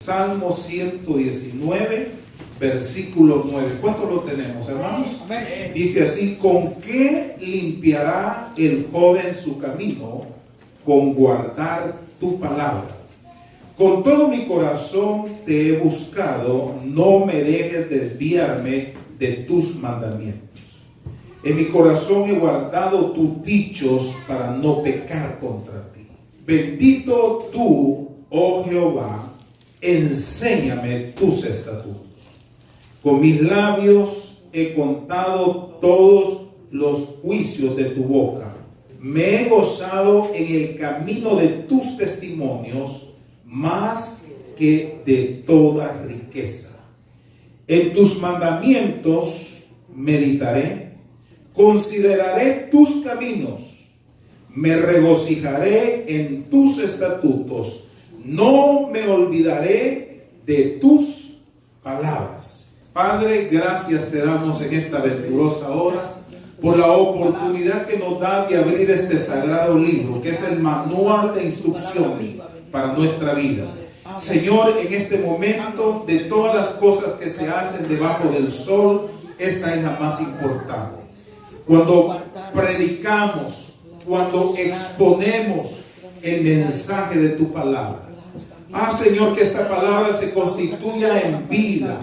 Salmo 119, versículo 9. ¿Cuánto lo tenemos, hermanos? Amén. Dice así: ¿con qué limpiará el joven su camino? Con guardar tu palabra. Con todo mi corazón te he buscado, no me dejes desviarme de tus mandamientos. En mi corazón he guardado tus dichos para no pecar contra ti. Bendito tú, oh Jehová, enséñame tus estatutos. Con mis labios he contado todos los juicios de tu boca. Me he gozado en el camino de tus testimonios más que de toda riqueza. En tus mandamientos meditaré, consideraré tus caminos, me regocijaré en tus estatutos. No me olvidaré de tus palabras. Padre, gracias te damos en esta venturosa hora por la oportunidad que nos da de abrir este sagrado libro, que es el manual de instrucciones para nuestra vida. Señor, en este momento, de todas las cosas que se hacen debajo del sol, esta es la más importante. Cuando predicamos, cuando exponemos el mensaje de tu palabra. Señor, que esta palabra se constituya en vida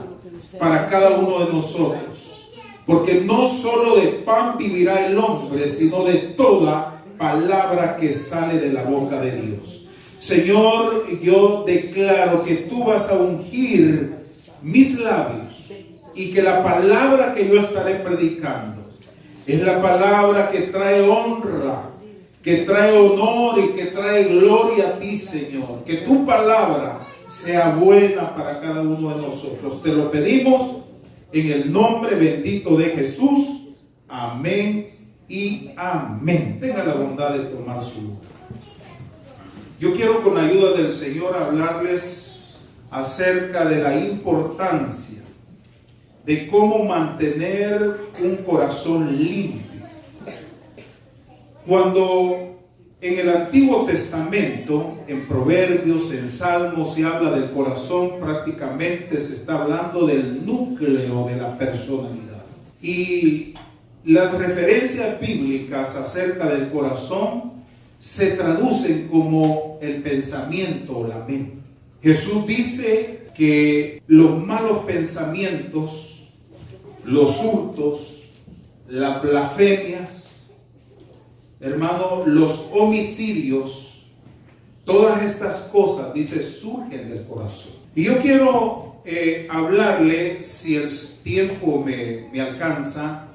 para cada uno de nosotros. Porque no solo de pan vivirá el hombre, sino de toda palabra que sale de la boca de Dios. Señor, yo declaro que tú vas a ungir mis labios y que la palabra que yo estaré predicando es la palabra que trae honra, que trae honor y que trae gloria a ti, Señor. Que tu palabra sea buena para cada uno de nosotros. Te lo pedimos en el nombre bendito de Jesús. Amén y amén. Tenga la bondad de tomar su lugar. Yo quiero, con ayuda del Señor, hablarles acerca de la importancia de cómo mantener un corazón limpio. Cuando en el Antiguo Testamento, en Proverbios, en Salmos, se habla del corazón, prácticamente se está hablando del núcleo de la personalidad. Y las referencias bíblicas acerca del corazón se traducen como el pensamiento o la mente. Jesús dice que los malos pensamientos, los hurtos, las blasfemias, hermano, los homicidios, todas estas cosas, dice, surgen del corazón. Y yo quiero hablarle, si el tiempo me alcanza,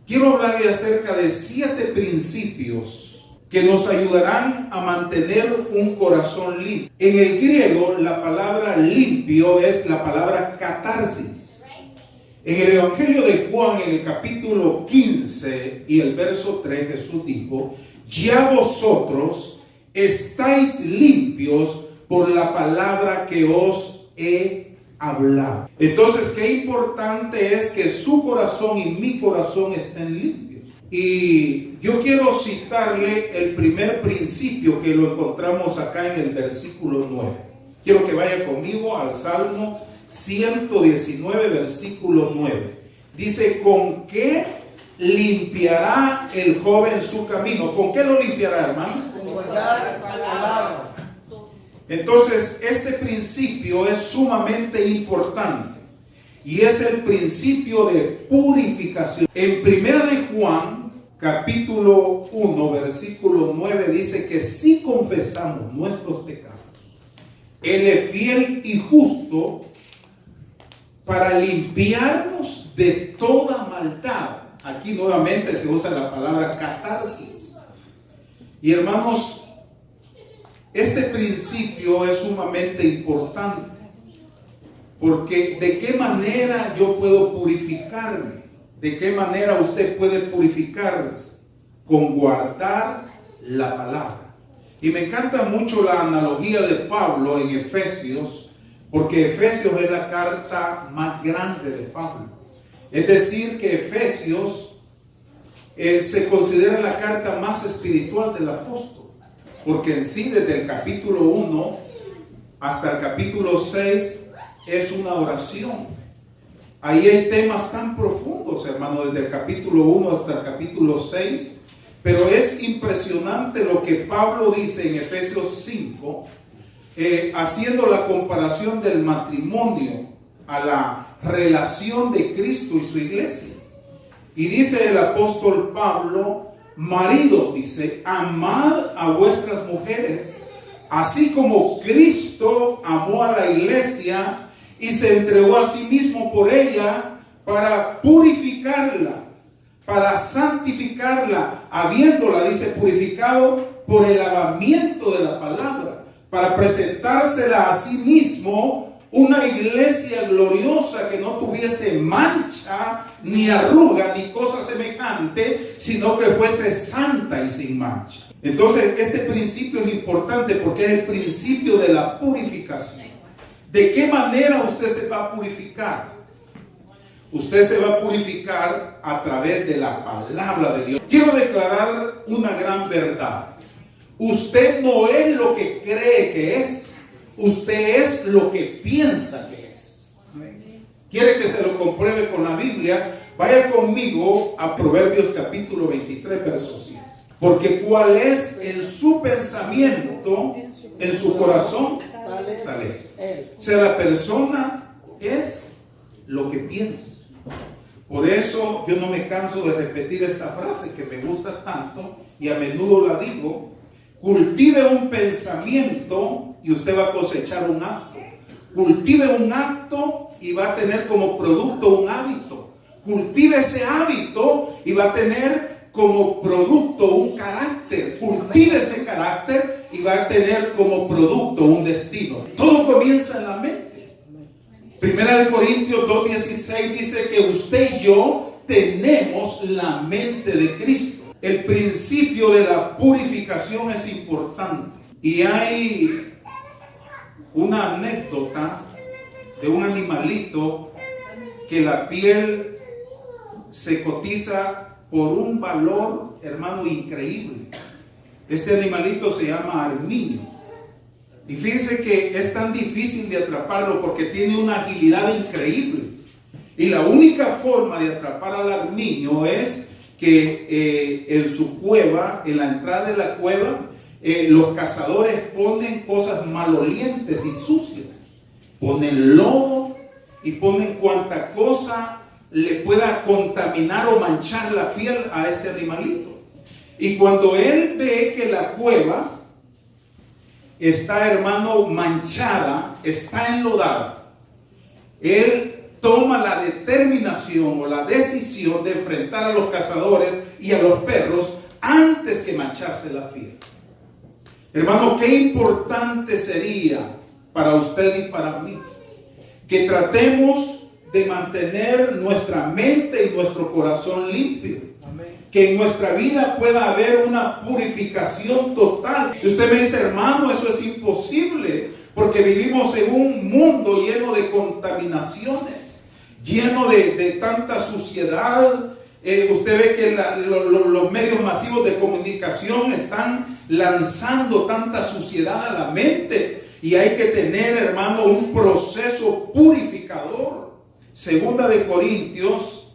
quiero hablarle acerca de 7 principios que nos ayudarán a mantener un corazón limpio. En el griego, la palabra limpio es la palabra catarsis. En el Evangelio de Juan, en el capítulo 15 y el verso 3, Jesús dijo: ya vosotros estáis limpios por la palabra que os he hablado. Entonces, qué importante es que su corazón y mi corazón estén limpios. Y yo quiero citarle el primer principio que lo encontramos acá en el versículo 9. Quiero que vaya conmigo al Salmo 119, versículo 9. Dice: ¿con qué limpiará el joven su camino? ¿Con qué lo limpiará, hermano? Con guardar la palabra. Entonces, este principio es sumamente importante y es el principio de purificación. En Primera de Juan, capítulo 1, versículo 9, dice que si confesamos nuestros pecados, Él es fiel y justo para limpiarnos de toda maldad. Aquí nuevamente se usa la palabra catarsis. Y hermanos, este principio es sumamente importante, porque ¿de qué manera yo puedo purificarme? ¿De qué manera usted puede purificarse? Con guardar la palabra. Y me encanta mucho la analogía de Pablo en Efesios, porque Efesios es la carta más grande de Pablo. Es decir, que Efesios se considera la carta más espiritual del apóstol, porque en sí, desde el capítulo 1 hasta el capítulo 6 es una oración. Ahí hay temas tan profundos, hermano, desde el capítulo 1 hasta el capítulo 6. Pero es impresionante lo que Pablo dice en Efesios 5, haciendo la comparación del matrimonio a la relación de Cristo y su iglesia. Y dice el apóstol Pablo: marido, dice, amad a vuestras mujeres, así como Cristo amó a la iglesia y se entregó a sí mismo por ella para purificarla, para santificarla, habiéndola, dice, purificado por el lavamiento de la palabra, para presentársela a sí mismo una iglesia gloriosa que no tuviese mancha, ni arruga, ni cosa semejante, sino que fuese santa y sin mancha. Entonces, este principio es importante porque es el principio de la purificación. ¿De qué manera usted se va a purificar? Usted se va a purificar a través de la palabra de Dios. Quiero declarar una gran verdad. Usted no es lo que cree que es. Usted es lo que piensa que es. ¿Quiere que se lo compruebe con la Biblia? Vaya conmigo a Proverbios capítulo 23, verso 7. Porque cuál es en su pensamiento, en su corazón, tal es. O sea, la persona es lo que piensa. Por eso yo no me canso de repetir esta frase que me gusta tanto y a menudo la digo: cultive un pensamiento y usted va a cosechar un acto. Cultive un acto y va a tener como producto un hábito. Cultive ese hábito y va a tener como producto un carácter. Cultive ese carácter y va a tener como producto un destino. Todo comienza en la mente. Primera de Corintios 2:16 dice que usted y yo tenemos la mente de Cristo. El principio de la purificación es importante. Y hay una anécdota de un animalito que la piel se cotiza por un valor, hermano, increíble. Este animalito se llama armiño. Y fíjense que es tan difícil de atraparlo porque tiene una agilidad increíble. Y la única forma de atrapar al armiño es que en su cueva, en la entrada de la cueva, los cazadores ponen cosas malolientes y sucias. Ponen lodo y ponen cuanta cosa le pueda contaminar o manchar la piel a este animalito. Y cuando él ve que la cueva está, hermano, manchada, está enlodada, él toma la determinación o la decisión de enfrentar a los cazadores y a los perros antes que mancharse la piel. Hermano, qué importante sería para usted y para mí que tratemos de mantener nuestra mente y nuestro corazón limpio. Que en nuestra vida pueda haber una purificación total. Y usted me dice: hermano, eso es imposible, porque vivimos en un mundo lleno de contaminaciones, lleno de tanta suciedad. Usted ve que los medios masivos de comunicación están lanzando tanta suciedad a la mente, y hay que tener, hermano, un proceso purificador. Segunda de Corintios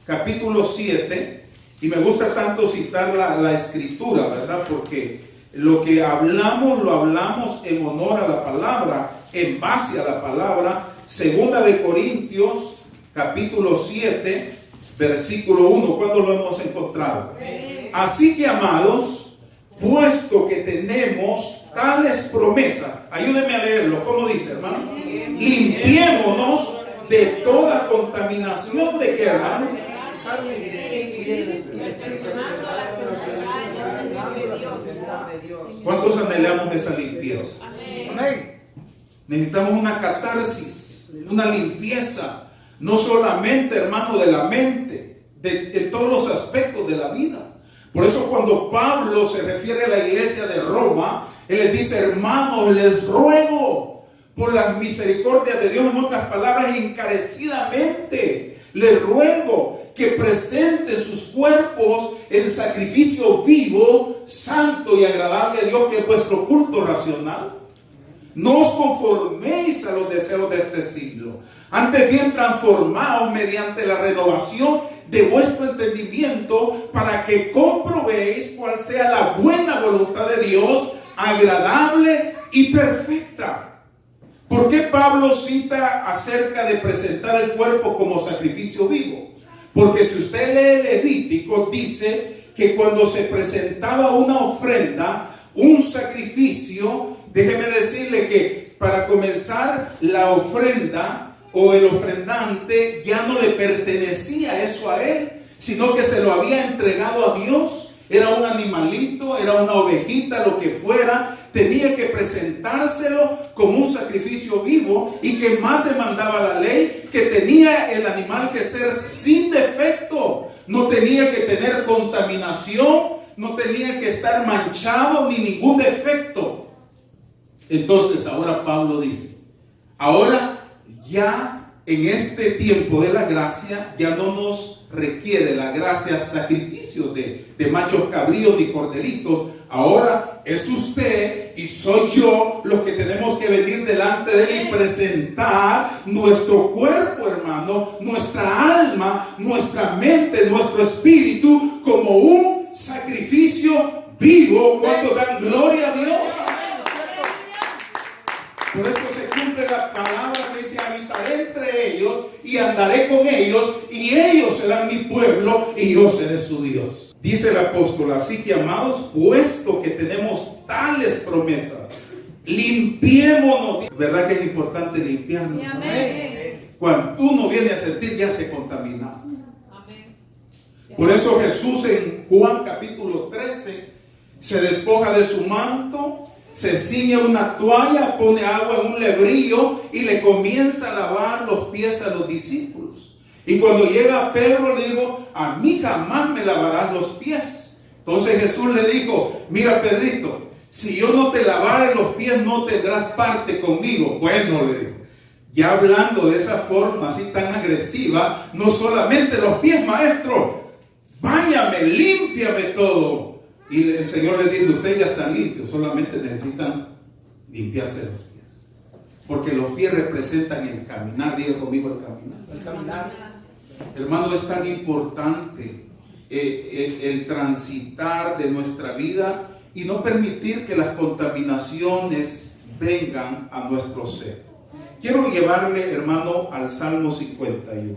capítulo 7. Y me gusta tanto citar la escritura, ¿verdad? Porque lo que hablamos, lo hablamos en honor a la palabra, en base a la palabra. Segunda de Corintios, capítulo 7, versículo 1. ¿Cuándo lo hemos encontrado? Así que, amados, puesto que tenemos tales promesas, ayúdenme a leerlo. ¿Cómo dice, hermano? Limpiémonos de toda contaminación. ¿De qué, hermano? ¿Cuántos anhelamos esa limpieza? Necesitamos una catarsis, una limpieza, no solamente, hermano, de la mente, de todos los aspectos de la vida. Por eso cuando Pablo se refiere a la iglesia de Roma, él les dice: hermanos, les ruego por las misericordias de Dios, en otras palabras, encarecidamente les ruego que presenten sus cuerpos en sacrificio vivo, santo y agradable a Dios, que es vuestro culto racional. No os conforméis a los deseos de este siglo, antes bien transformaos mediante la renovación de vuestro entendimiento, para que comprobéis cuál sea la buena voluntad de Dios, agradable y perfecta. ¿Por qué Pablo cita acerca de presentar el cuerpo como sacrificio vivo? Porque si usted lee Levítico, dice que cuando se presentaba una ofrenda, un sacrificio, déjeme decirle que para comenzar, la ofrenda o el ofrendante ya no le pertenecía eso a él, sino que se lo había entregado a Dios. Era un animalito, era una ovejita, lo que fuera. Tenía que presentárselo como un sacrificio vivo. Y que más demandaba la ley, que tenía el animal que ser sin defecto. No tenía que tener contaminación, no tenía que estar manchado ni ningún defecto. Entonces ahora Pablo dice, ahora ya en este tiempo de la gracia, ya no nos requiere la gracia sacrificios de machos cabríos ni corderitos. Ahora es usted y soy yo los que tenemos que venir delante de él y presentar nuestro cuerpo, hermano, nuestra alma, nuestra mente, nuestro espíritu como un sacrificio vivo. ¿Cuánto dan gloria a Dios? Por eso se cumple la palabra que dice: habitaré entre ellos y andaré con ellos, y ellos serán mi pueblo y yo seré su Dios. Dice el apóstol: así que, amados, puesto que tenemos tales promesas, limpiémonos. ¿Verdad que es importante limpiarnos? Amén. Cuando uno viene a sentir, ya se contamina. Amén. Por eso Jesús en Juan capítulo 13 se despoja de su manto, se ciñe una toalla, pone agua en un lebrillo y le comienza a lavar los pies a los discípulos. Y cuando llega Pedro, le dijo: a mí jamás me lavarás los pies. Entonces Jesús le dijo: mira, Pedrito, si yo no te lavare los pies, no tendrás parte conmigo. Bueno, le dijo, ya hablando de esa forma así tan agresiva, no solamente los pies, maestro, báñame, límpiame todo. Y el Señor les dice: ustedes ya están limpios, solamente necesitan limpiarse los pies. Porque los pies representan el caminar. Diga conmigo: el caminar. El caminar. Hermano, es tan importante el transitar de nuestra vida y no permitir que las contaminaciones vengan a nuestro ser. Quiero llevarle, hermano, al Salmo 51.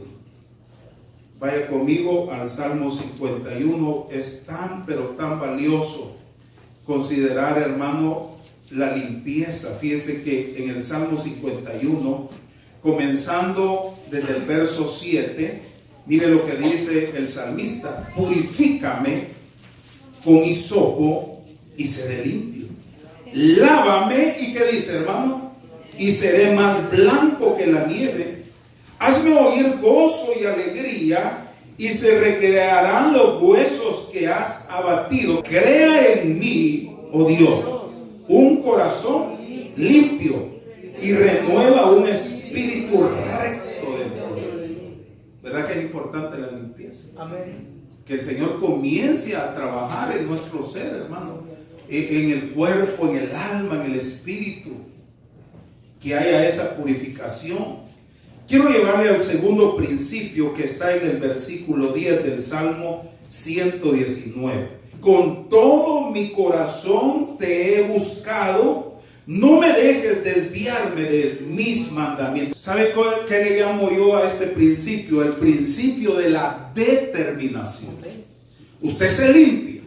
Vaya conmigo al Salmo 51. Es tan, pero tan valioso considerar, hermano, la limpieza. Fíjese que en el Salmo 51, comenzando desde el verso 7, mire lo que dice el salmista: purifícame con hisopo y seré limpio. Lávame, ¿y qué dice, hermano? Y seré más blanco que la nieve. Hazme oír gozo y alegría, y se recrearán los huesos que has abatido. Crea en mí, oh Dios, un corazón limpio, y renueva un espíritu recto dentro de mí. ¿Verdad que es importante la limpieza? Amén. Que el Señor comience a trabajar en nuestro ser, hermano, en el cuerpo, en el alma, en el espíritu, que haya esa purificación. Quiero llevarle al segundo principio que está en el versículo 10 del Salmo 119. Con todo mi corazón te he buscado, no me dejes desviarme de mis mandamientos. ¿Sabe qué le llamo yo a este principio? El principio de la determinación. Usted se limpia,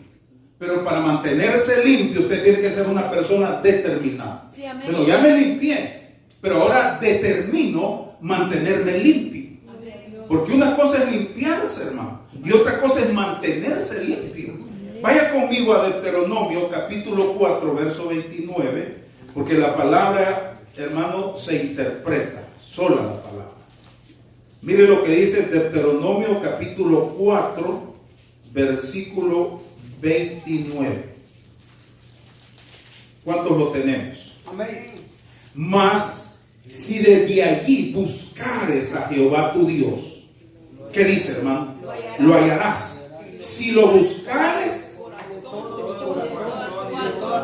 pero para mantenerse limpio usted tiene que ser una persona determinada. Sí, bueno, ya me limpié, pero ahora determino mantenerme limpio. Porque una cosa es limpiarse, hermano, y otra cosa es mantenerse limpio. Vaya conmigo a Deuteronomio capítulo 4 verso 29, porque la palabra, hermano, se interpreta, sola la palabra. Mire lo que dice Deuteronomio capítulo 4 versículo 29. ¿Cuántos lo tenemos? Amén. Mas si desde allí buscares a Jehová tu Dios, ¿qué dice, hermano? Lo hallarás. Si lo buscares,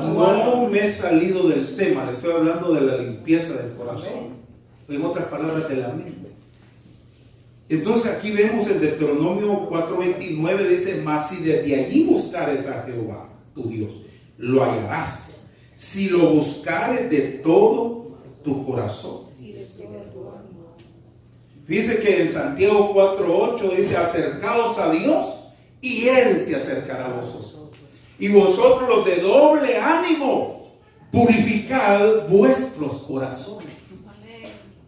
no me he salido del tema, le estoy hablando de la limpieza del corazón, en otras palabras, de la mente. Entonces aquí vemos en Deuteronomio 4:29, dice: mas si desde allí buscares a Jehová, tu Dios, lo hallarás, si lo buscares de todo tu corazón. Dice que en Santiago 4:8 dice: acercaos a Dios y Él se acercará a vosotros. Y vosotros, los de doble ánimo, purificad vuestros corazones.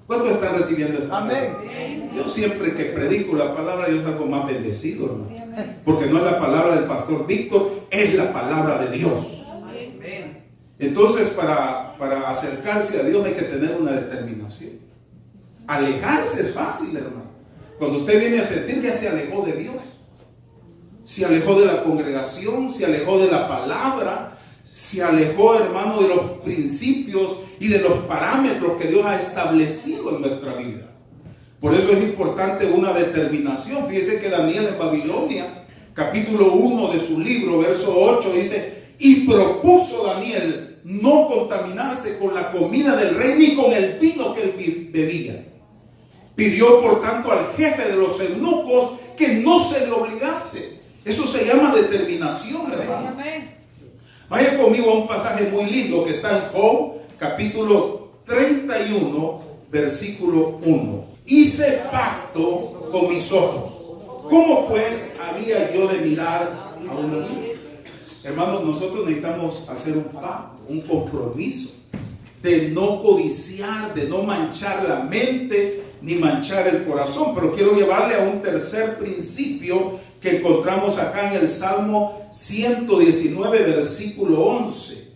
¿Cuántos están recibiendo esto? Amén. Yo siempre que predico la palabra, yo salgo más bendecido, hermano. Porque no es la palabra del pastor Víctor, es la palabra de Dios. Entonces, para acercarse a Dios hay que tener una determinación. Alejarse es fácil, hermano. Cuando usted viene a sentir, ya se alejó de Dios. Se alejó de la congregación, se alejó de la palabra, se alejó, hermano, de los principios y de los parámetros que Dios ha establecido en nuestra vida. Por eso es importante una determinación. Fíjese que Daniel en Babilonia, capítulo 1 de su libro, verso 8, dice: y propuso Daniel no contaminarse con la comida del rey ni con el vino que él bebía. Pidió por tanto al jefe de los eunucos que no se le obligase. Eso se llama determinación, hermano. Vaya conmigo a un pasaje muy lindo que está en Job, capítulo 31, versículo 1. Hice pacto con mis ojos. ¿Cómo pues había yo de mirar a un amigo? Hermanos, nosotros necesitamos hacer un pacto, un compromiso de no codiciar, de no manchar la mente ni manchar el corazón. Pero quiero llevarle a un tercer principio que encontramos acá en el Salmo 119, versículo 11.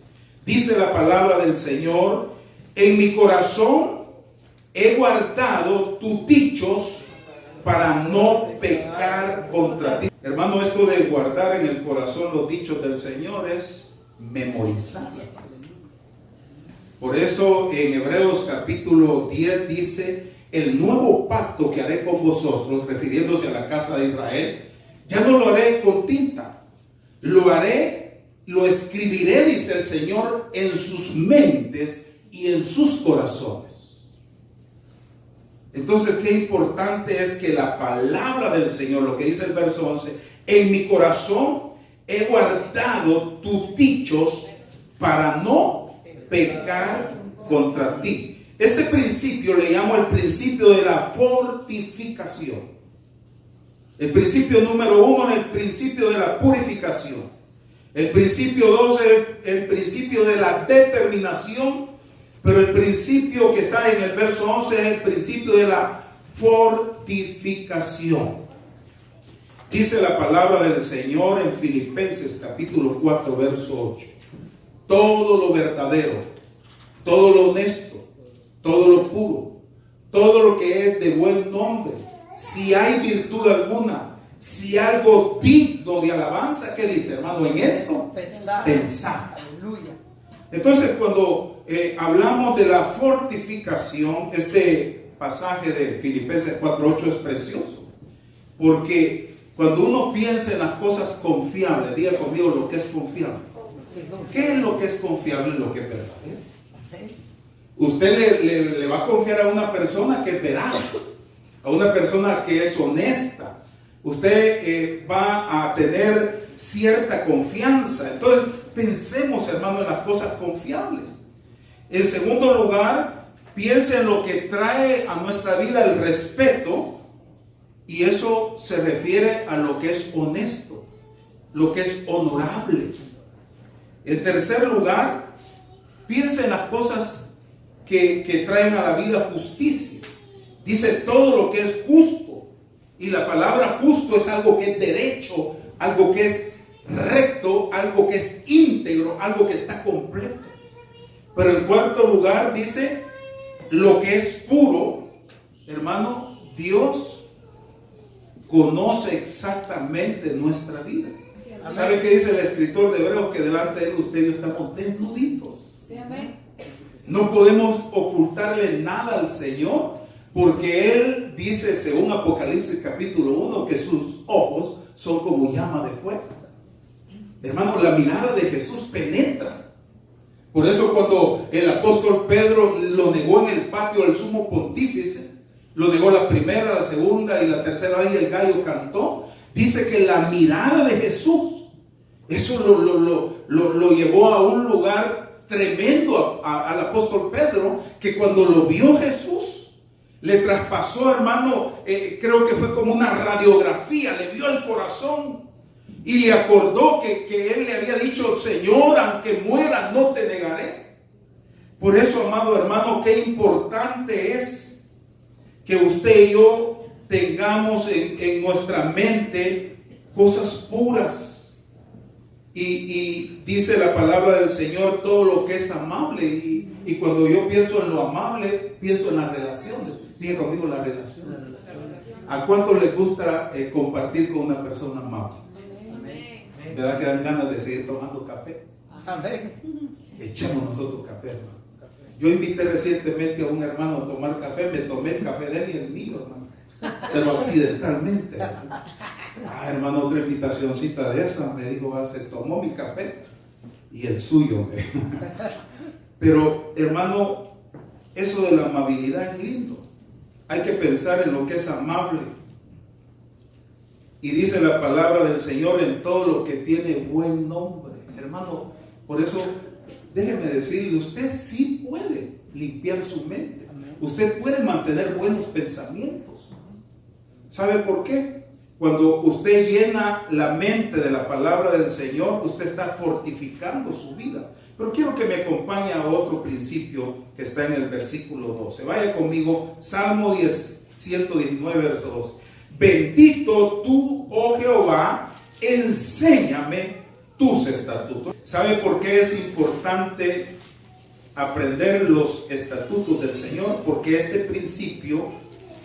Dice la palabra del Señor: en mi corazón he guardado tus dichos para no pecar contra ti. Hermano, esto de guardar en el corazón los dichos del Señor es memorizar. Por eso en Hebreos capítulo 10 dice: el nuevo pacto que haré con vosotros, refiriéndose a la casa de Israel, ya no lo haré con tinta, lo escribiré, dice el Señor, en sus mentes y en sus corazones. Entonces, qué importante es que la palabra del Señor, lo que dice el verso 11: en mi corazón he guardado tus dichos para no pecar contra ti. Este principio le llamo el principio de la fortificación. El principio número 1 es el principio de la purificación. El principio 2 es el principio de la determinación. Pero el principio que está en el verso 11 es el principio de la fortificación. Dice la palabra del Señor en Filipenses capítulo 4, verso 8: todo lo verdadero, todo lo honesto, todo lo puro, todo lo que es de buen nombre, si hay virtud alguna, si algo digno de alabanza, ¿qué dice, hermano? En esto pensar. Aleluya. Entonces, cuando hablamos de la fortificación, este pasaje de Filipenses 4:8 es precioso, porque cuando uno piensa en las cosas confiables, diga conmigo lo que es confiable. ¿Qué es lo que es confiable y lo que es verdadero? Usted le va a confiar a una persona que es veraz, a una persona que es honesta. Usted va a tener cierta confianza. Entonces, pensemos, hermano, en las cosas confiables. En segundo lugar, piense en lo que trae a nuestra vida el respeto, y eso se refiere a lo que es honesto, lo que es honorable. En tercer lugar, piense en las cosas que traen a la vida justicia. Dice todo lo que es justo, y la palabra justo es algo que es derecho, algo que es recto, algo que es íntegro, algo que está completo. Pero en cuarto lugar dice lo que es puro. Hermano, Dios conoce exactamente nuestra vida. ¿Sabe qué dice el escritor de Hebreos? Que delante de él usted y yo estamos desnuditos. Sí, amén. No podemos ocultarle nada al Señor, porque Él dice, según Apocalipsis capítulo 1, que sus ojos son como llama de fuego. Hermano, la mirada de Jesús penetra. Por eso cuando el apóstol Pedro lo negó en el patio del sumo pontífice, lo negó la primera, la segunda y la tercera vez y el gallo cantó, dice que la mirada de Jesús, eso lo llevó a un lugar tremendo al apóstol Pedro, que cuando lo vio Jesús, le traspasó, hermano, creo que fue como una radiografía, le vio el corazón y le acordó que él le había dicho: Señor, aunque muera, no te negaré. Por eso, amado hermano, qué importante es que usted y yo tengamos en nuestra mente cosas puras. Y dice la palabra del Señor todo lo que es amable. Y cuando yo pienso en lo amable, pienso en las relaciones. Diga conmigo, la relación. ¿A cuánto les gusta compartir con una persona amable? ¿Verdad que dan ganas de seguir tomando café? Echemos nosotros café, hermano. Yo invité recientemente a un hermano a tomar café. Me tomé el café de él y el mío, hermano, pero accidentalmente, hermano. Hermano, otra invitacioncita de esa. Me dijo: se tomó mi café y el suyo. Pero, hermano, eso de la amabilidad es lindo. Hay que pensar en lo que es amable. Y dice la palabra del Señor: en todo lo que tiene buen nombre. Hermano, por eso déjeme decirle, usted sí puede limpiar su mente. Usted puede mantener buenos pensamientos. ¿Sabe por qué? Cuando usted llena la mente de la palabra del Señor, usted está fortificando su vida. Pero quiero que me acompañe a otro principio que está en el versículo 12. Vaya conmigo, Salmo 119, verso 12. Bendito tú, oh Jehová, enséñame tus estatutos. ¿Sabe por qué es importante aprender los estatutos del Señor? Porque este principio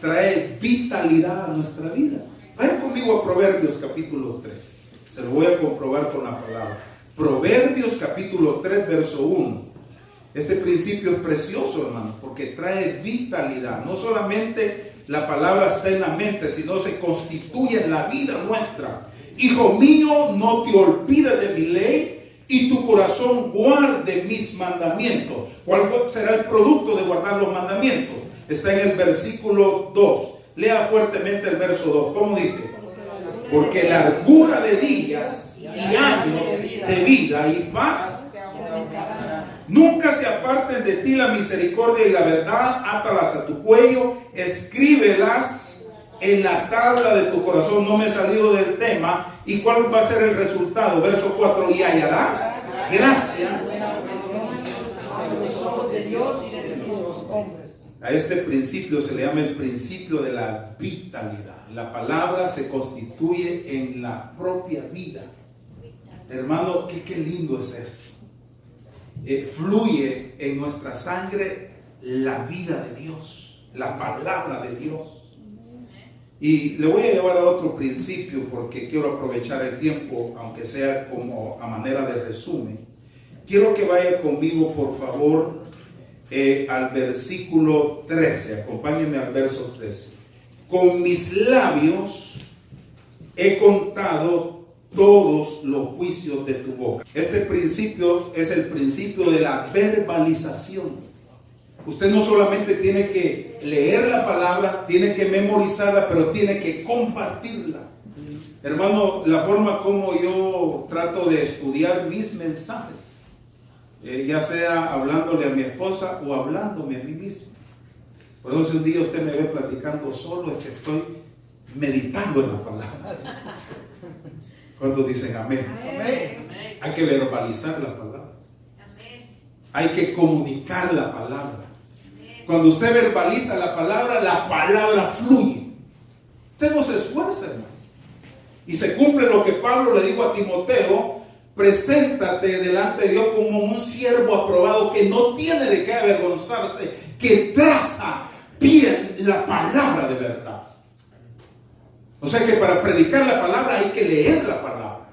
trae vitalidad a nuestra vida. Vayan conmigo a Proverbios capítulo 3. Se lo voy a comprobar con la palabra. Proverbios capítulo 3, verso 1. Este principio es precioso, hermano, porque trae vitalidad. No solamente la palabra está en la mente, sino se constituye en la vida nuestra. Hijo mío, no te olvides de mi ley y tu corazón guarde mis mandamientos. ¿Cuál será el producto de guardar los mandamientos? Está en el versículo 2. Lea fuertemente el verso 2. ¿Cómo dice? Porque largura de días y años de vida y paz nunca se aparten de ti la misericordia y la verdad. Átalas a tu cuello, escríbelas en la tabla de tu corazón. No me he salido del tema. ¿Y cuál va a ser el resultado? Verso 4. Y hallarás gracia de Dios y de los hombres. A este principio se le llama el principio de la vitalidad. La palabra se constituye en la propia vida. Hermano, qué lindo es esto. Fluye en nuestra sangre la vida de Dios, la palabra de Dios. Y le voy a llevar a otro principio porque quiero aprovechar el tiempo, aunque sea como a manera de resumen. Quiero que vaya conmigo, por favor, al versículo 13. Acompáñenme al verso 13. Con mis labios he contado todos los juicios de tu boca. Este principio es el principio de la verbalización. Usted no solamente tiene que leer la palabra, tiene que memorizarla, pero tiene que compartirla. Hermano, la forma como yo trato de estudiar mis mensajes, ya sea hablándole a mi esposa o hablándome a mí mismo. Por eso si un día usted me ve platicando solo, es que estoy meditando en la palabra. ¿Cuántos dicen amén? Amén. Hay que verbalizar la palabra. Amén. Hay que comunicar la palabra. Amén. Cuando usted verbaliza la palabra fluye. Usted no se esfuerza, hermano. Y se cumple lo que Pablo le dijo a Timoteo: preséntate delante de Dios como un siervo aprobado que no tiene de qué avergonzarse, que traza bien la palabra de verdad. O sea que para predicar la palabra hay que leer la palabra.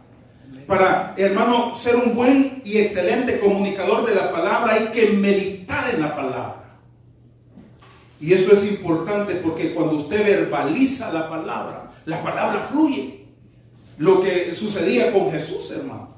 Para, hermano, ser un buen y excelente comunicador de la palabra hay que meditar en la palabra. Y esto es importante porque cuando usted verbaliza la palabra fluye. Lo que sucedía con Jesús, hermano.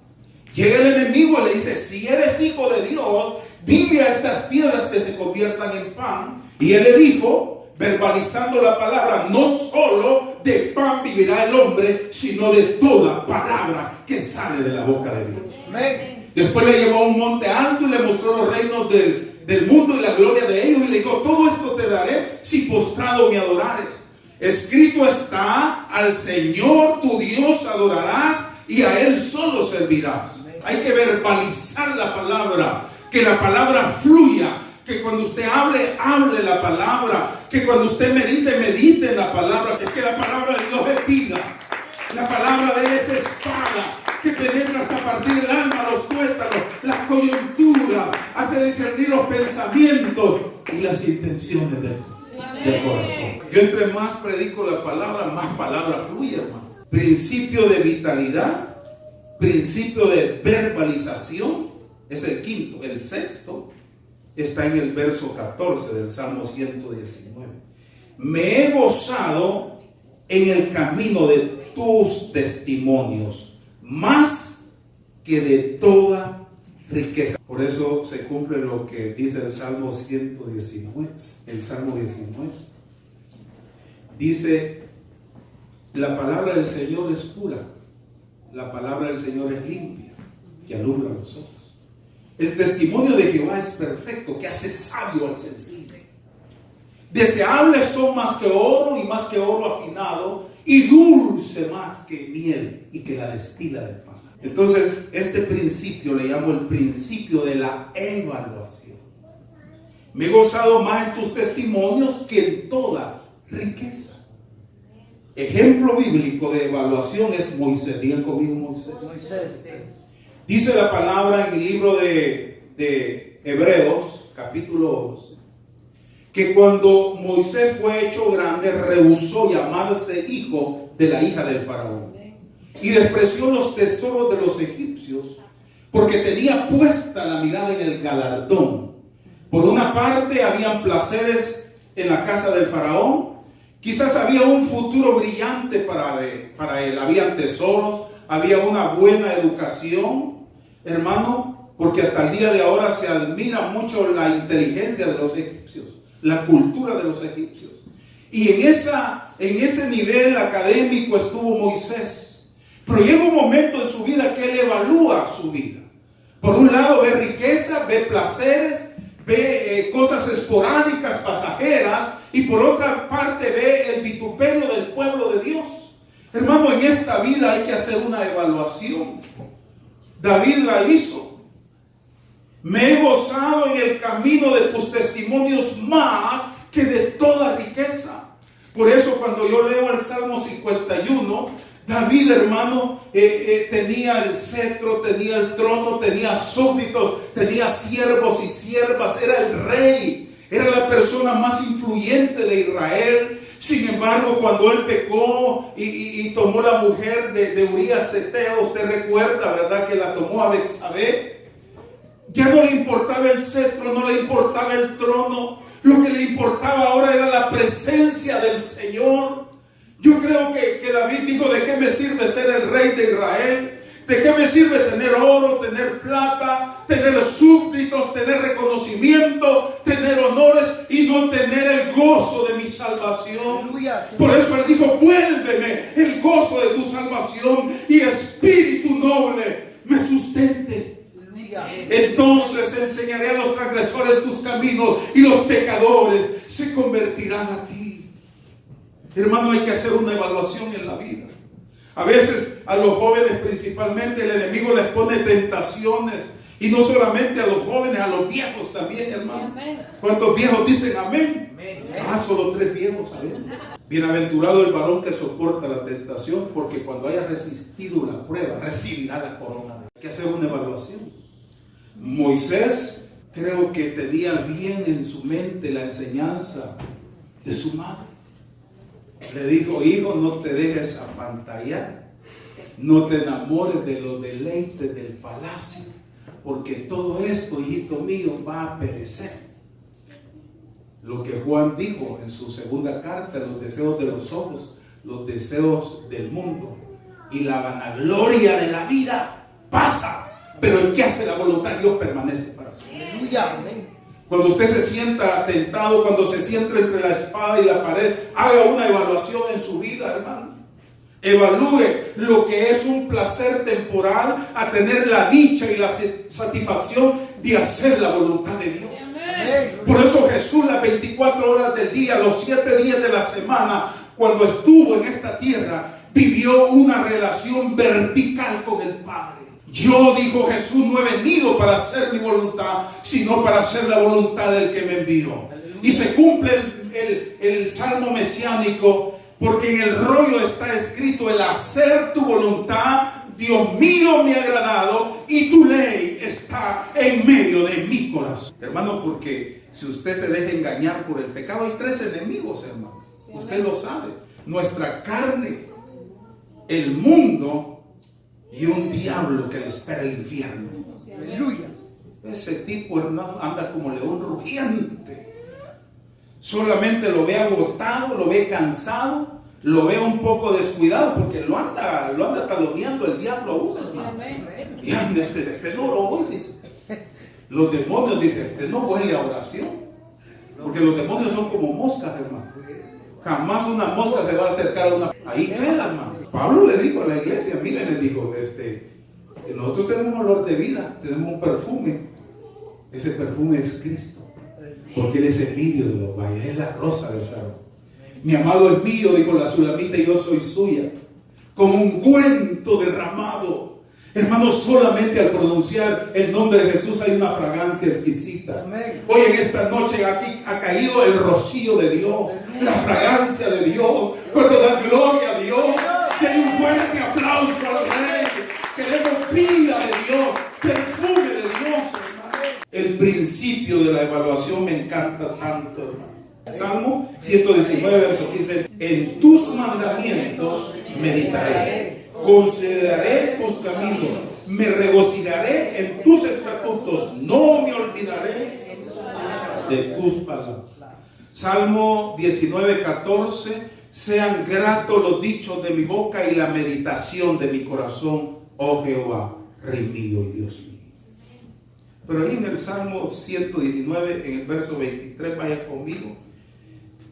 Llega el enemigo y le dice, si eres hijo de Dios, dile a estas piedras que se conviertan en pan. Y él le dijo, verbalizando la palabra, no solo de pan vivirá el hombre, sino de toda palabra que sale de la boca de Dios. Amén. Después le llevó a un monte alto y le mostró los reinos del mundo y la gloria de ellos. Y le dijo, todo esto te daré si postrado me adorares. Escrito está, al Señor tu Dios adorarás y a Él solo servirás. Hay que verbalizar la palabra, que la palabra fluya, que cuando usted hable la palabra, que cuando usted medite la palabra. Es que la palabra de Dios es vida, la palabra de Él es espada, que penetra hasta partir el alma, los tuétanos, las coyunturas, hace discernir los pensamientos y las intenciones del corazón. Yo entre más predico la palabra, más palabra fluye, hermano. Principio de vitalidad, principio de verbalización, es el quinto. El sexto está en el verso 14 del Salmo 119. Me he gozado en el camino de tus testimonios, más que de toda riqueza. Por eso se cumple lo que dice el Salmo 119. El Salmo 19 dice, la palabra del Señor es pura, la palabra del Señor es limpia, que alumbra los ojos. El testimonio de Jehová es perfecto, que hace sabio al sensible. Deseables son más que oro y más que oro afinado, y dulce más que miel y que la destila del pan. Entonces, este principio le llamo el principio de la evaluación. Me he gozado más en tus testimonios que en toda riqueza. Ejemplo bíblico de evaluación es Moisés. Digan conmigo Moisés. Dice la palabra en el libro de Hebreos, capítulo 11, que cuando Moisés fue hecho grande, rehusó llamarse hijo de la hija del faraón y despreció los tesoros de los egipcios porque tenía puesta la mirada en el galardón. Por una parte habían placeres en la casa del faraón, quizás había un futuro brillante para él, habían tesoros, había una buena educación, hermano, porque hasta el día de ahora se admira mucho la inteligencia de los egipcios, la cultura de los egipcios. Y en ese nivel académico estuvo Moisés. Pero llega un momento en su vida que él evalúa su vida. Por un lado ve riqueza, ve placeres, ve cosas esporádicas, pasajeras, y por otra parte ve el vituperio del pueblo de Dios. Hermano, en esta vida hay que hacer una evaluación. David la hizo. Me he gozado en el camino de tus testimonios más que de toda riqueza. Por eso cuando yo leo el Salmo 51, David, hermano, tenía el cetro, tenía el trono, tenía súbditos, tenía siervos y siervas, era el rey, era la persona más influyente de Israel. Sin embargo, cuando él pecó y tomó la mujer de Urías Eteo, usted recuerda, ¿verdad?, que la tomó a Betsabé. Ya no le importaba el cetro, no le importaba el trono. Lo que le importaba ahora era la presencia del Señor. Yo creo que David dijo, ¿de qué me sirve ser el rey de Israel? ¿De qué me sirve tener oro, tener plata, tener súbditos, tener reconocimiento, tener honores y no tener el gozo de mi salvación? Por eso él dijo, vuélveme el gozo de tu salvación y espíritu noble me sustente. Entonces enseñaré a los transgresores tus caminos y los pecadores se convertirán a ti. Hermano, hay que hacer una evaluación en la vida. A veces a los jóvenes principalmente el enemigo les pone tentaciones, y no solamente a los jóvenes, a los viejos también, hermano. ¿Cuántos viejos dicen amén? Solo 3 viejos, amén. Bienaventurado el varón que soporta la tentación, porque cuando haya resistido la prueba recibirá la corona. Hay que hacer una evaluación. Moisés creo que tenía bien en su mente la enseñanza de su madre. Le dijo, hijo, no te dejes apantallar, no te enamores de los deleites del palacio, porque todo esto, hijito mío, va a perecer. Lo que Juan dijo en su segunda carta, los deseos de los ojos, los deseos del mundo y la vanagloria de la vida pasa. pero el que hace la voluntad de Dios permanece para siempre. Aleluya. Cuando usted se sienta tentado, cuando se sienta entre la espada y la pared, haga una evaluación en su vida, hermano. Evalúe lo que es un placer temporal a tener la dicha y la satisfacción de hacer la voluntad de Dios. Por eso Jesús las 24 horas del día, los 7 días de la semana, cuando estuvo en esta tierra, vivió una relación vertical con el Padre. Yo, dijo Jesús, no he venido para hacer mi voluntad, sino para hacer la voluntad del que me envió. Y se cumple el salmo mesiánico, porque en el rollo está escrito: el hacer tu voluntad, Dios mío, me ha agradado, y tu ley está en medio de mi corazón. Hermano, porque si usted se deja engañar por el pecado, hay 3 enemigos, hermano. Usted lo sabe: nuestra carne, el mundo y un diablo que le espera el infierno. Aleluya. Ese tipo, hermano, anda como león rugiente. Solamente lo ve agotado, lo ve cansado, lo ve un poco descuidado, porque lo anda taloneando el diablo a uno, hermano. Y anda, este no oró, dice. Los demonios dicen: este no huele a oración. Porque los demonios son como moscas, hermano. Jamás una mosca se va a acercar a una. Ahí queda, hermano. Pablo le dijo a la iglesia, miren, le dijo, nosotros tenemos un olor de vida, tenemos un perfume. Ese perfume es Cristo, porque Él es el lirio de los valles, es la rosa del Sharon. Mi amado es mío, dijo la Sulamita, y yo soy suya, como un ungüento derramado. Hermano, solamente al pronunciar el nombre de Jesús hay una fragancia exquisita. Hoy en esta noche aquí ha caído el rocío de Dios, la fragancia de Dios. Cuando da gloria a Dios, denle un fuerte aplauso al Rey. Queremos vida de Dios, perfume de Dios, hermano. El principio de la evaluación me encanta tanto, hermano. Salmo 119, verso 15: en tus mandamientos meditaré, consideraré tus caminos, me regocijaré en tus estatutos, no me olvidaré de tus palabras. Salmo 19, 14: sean gratos los dichos de mi boca y la meditación de mi corazón, oh Jehová, Rey mío y Dios mío. Pero ahí en el Salmo 119, en el verso 23, vaya conmigo: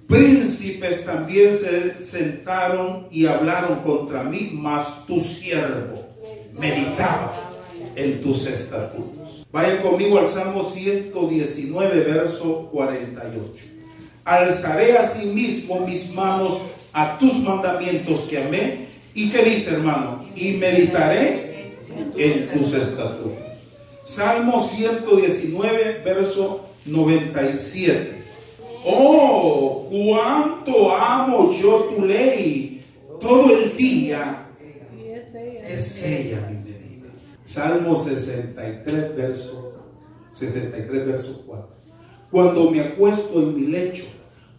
príncipes también se sentaron y hablaron contra mí, mas tu siervo meditaba en tus estatutos. Vaya conmigo al Salmo 119, verso 48. Alzaré asimismo mis manos a tus mandamientos que amé. ¿Y qué dice, hermano? Y meditaré en tus estatutos. Salmo 119, verso 97. Oh, cuánto amo yo tu ley, todo el día es ella mi meditación. Salmo 63, verso 4. Cuando me acuesto en mi lecho,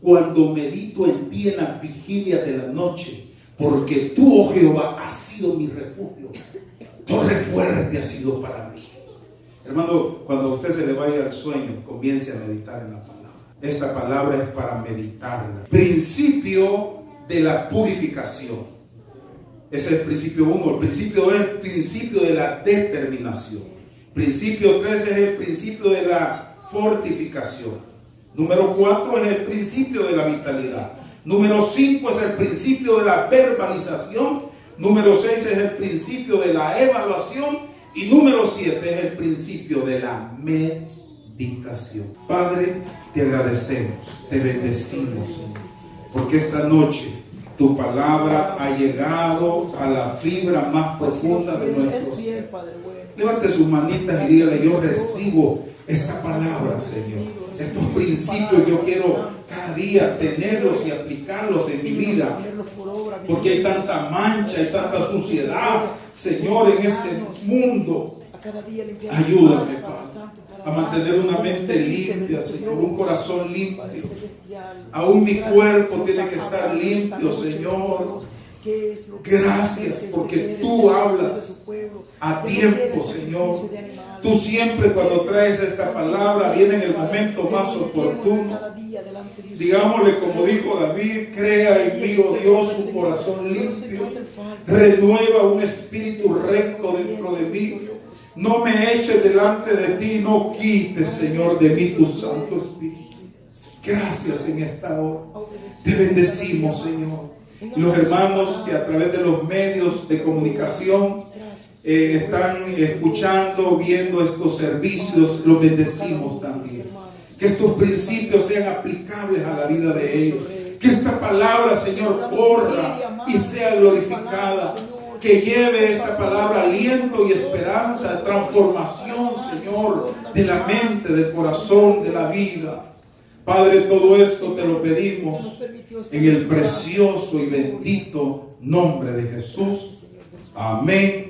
cuando medito en ti en la vigilia de la noche, porque tú, oh Jehová, has sido mi refugio, torre fuerte has sido para mí. Hermano, cuando usted se le vaya al sueño, comience a meditar en la palabra. Esta palabra es para meditarla. Principio de la purificación. Ese es el principio 1. El principio 2 es el principio de la determinación. Principio 3 es el principio de la fortificación. Número 4 es el principio de la vitalidad. Número 5 es el principio de la verbalización. Número 6 es el principio de la evaluación. Y número 7 es el principio de la meditación. Padre, te agradecemos, te bendecimos, Señor, porque esta noche tu palabra ha llegado a la fibra más profunda de nuestro ser. Levante sus manitas y dígale: yo recibo esta palabra, Señor. Estos principios yo quiero cada día tenerlos y aplicarlos en mi vida, porque hay tanta mancha, hay tanta suciedad, Señor, en este mundo. Ayúdame, Padre, a mantener una mente limpia, Señor, un corazón limpio. Aún mi cuerpo tiene que estar limpio, Señor. Gracias, porque tú hablas a tiempo, Señor. Tú siempre, cuando traes esta palabra, viene en el momento más oportuno. Digámosle como dijo David: crea en mí, oh Dios, un corazón limpio, renueva un espíritu recto dentro de mí. No me eches delante de ti, no quites, Señor, de mí tu Santo Espíritu. Gracias en esta hora. Te bendecimos, Señor. Los hermanos que a través de los medios de comunicación están escuchando, viendo estos servicios, los bendecimos también. Que estos principios sean aplicables a la vida de ellos. Que esta palabra, Señor, corra y sea glorificada. Que lleve esta palabra aliento y esperanza, transformación, Señor, de la mente, del corazón, de la vida. Padre, todo esto te lo pedimos en el precioso y bendito nombre de Jesús. Amén.